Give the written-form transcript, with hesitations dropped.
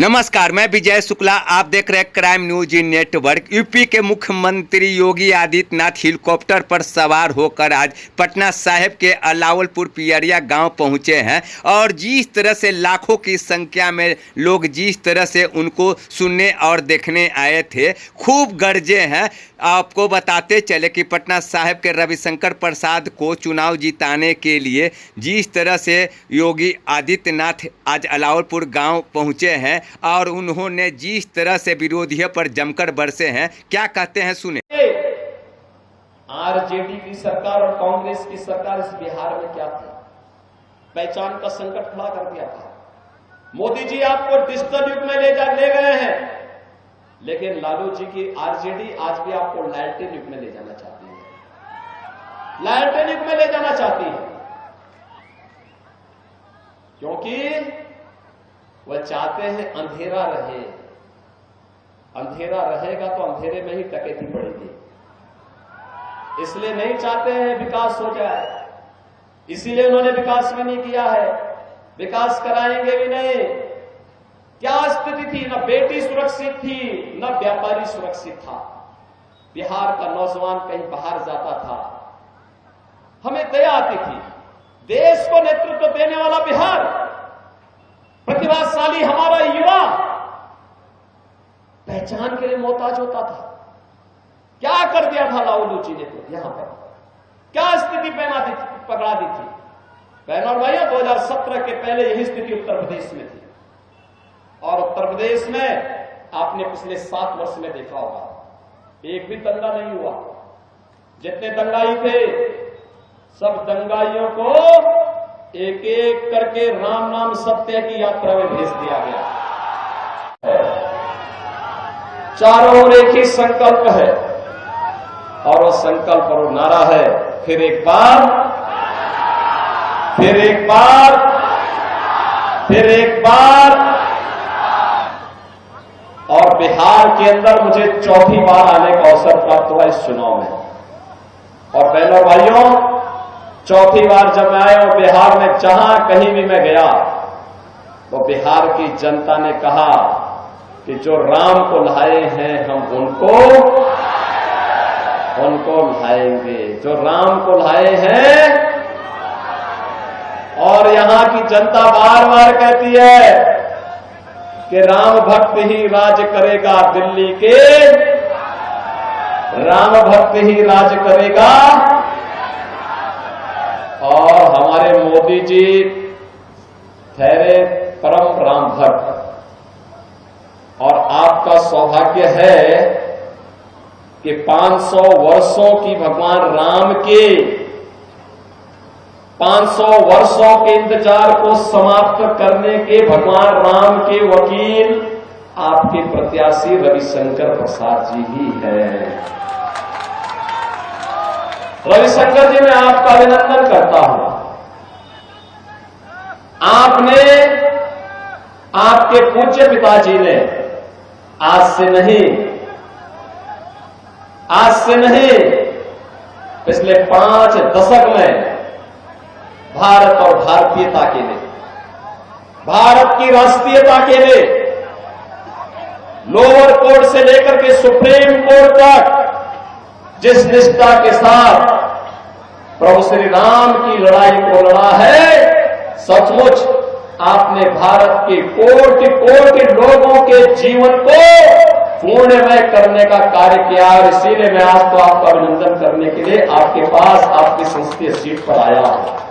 नमस्कार, मैं विजय शुक्ला। आप देख रहे हैं क्राइम न्यूज नेटवर्क। यूपी के मुख्यमंत्री योगी आदित्यनाथ हेलीकॉप्टर पर सवार होकर आज पटना साहिब के अलावलपुर पियरिया गांव पहुंचे हैं और जिस तरह से लाखों की संख्या में लोग जिस तरह से उनको सुनने और देखने आए थे, खूब गरजे हैं। आपको बताते चले कि पटना साहिब के रविशंकर प्रसाद को चुनाव जिताने के लिए जिस तरह से योगी आदित्यनाथ आज अलावलपुर गांव पहुंचे हैं और उन्होंने जिस तरह से विरोधियों पर जमकर बरसे हैं, क्या कहते हैं सुने। आरजेडी की सरकार और कांग्रेस की सरकार इस बिहार में क्या थी? पहचान का संकट खड़ा कर दिया था। मोदी जी आपको डिजिटल युग में ले गए हैं, लेकिन लालू जी की आरजेडी आज भी आपको लालटेन युग में ले जाना चाहती है। लालटेन युग में ले जाना चाहती है क्योंकि वह चाहते हैं अंधेरा रहे। अंधेरा रहेगा तो अंधेरे में ही डकैती बढ़ेगी, इसलिए नहीं चाहते हैं विकास हो जाए। इसीलिए उन्होंने विकास भी नहीं किया है, विकास कराएंगे भी नहीं। क्या स्थिति थी? न बेटी सुरक्षित थी, न व्यापारी सुरक्षित था। बिहार का नौजवान कहीं बाहर जाता था, हमें दया आती थी। देश को नेतृत्व देने वाला बिहार, प्रतिभाशाली हमारा युवा पहचान के लिए मोहताज होता था। क्या कर दिया था लालू जी ने? तो यहां पर क्या स्थिति पकड़ा दी थी? बहन और भाइयों, 2017 के पहले यही स्थिति उत्तर प्रदेश में थी और उत्तर प्रदेश में आपने पिछले 7 वर्ष में देखा होगा, एक भी दंगा नहीं हुआ। जितने दंगाई थे, सब दंगाइयों को एक एक करके राम नाम सत्य की यात्रा में भेज दिया गया। चारों ओर एक ही संकल्प है और वो संकल्प और नारा है, फिर एक बार, फिर एक बार, फिर एक बार। और बिहार के अंदर मुझे चौथी बार आने का अवसर प्राप्त हुआ इस चुनाव में। और बहनों भाइयों, चौथी बार जब मैं आया और बिहार में जहां कहीं भी मैं गया तो बिहार की जनता ने कहा कि जो राम को लाए हैं हम उनको लाएंगे, जो राम को लाए हैं। और यहां की जनता बार बार कहती है कि राम भक्त ही राज करेगा दिल्ली के, राम भक्त ही राज करेगा। और हमारे मोदी जी ठहरे परम राम भक्त। और आपका सौभाग्य है कि 500 वर्षों की भगवान राम के 500 वर्षों के इंतजार को समाप्त करने के भगवान राम के वकील आपके प्रत्याशी रविशंकर प्रसाद जी ही हैं। रविशंकर जी, मैं आपका अभिनंदन करता हूं। आपने, आपके पूज्य पिताजी ने आज से नहीं पिछले 5 दशक में भारत और भारतीयता के लिए, भारत की राष्ट्रीयता के लिए, लोअर कोर्ट से लेकर के सुप्रीम कोर्ट तक जिस निष्ठा के साथ प्रभु श्री राम की लड़ाई को लड़ा है, सचमुच आपने भारत के कोटि लोगों के जीवन को पूर्णमय करने का कार्य किया। और इसीलिए मैं आज तो आपका अभिनंदन करने के लिए आपके पास, आपकी संसदीय सीट पर आया हूं।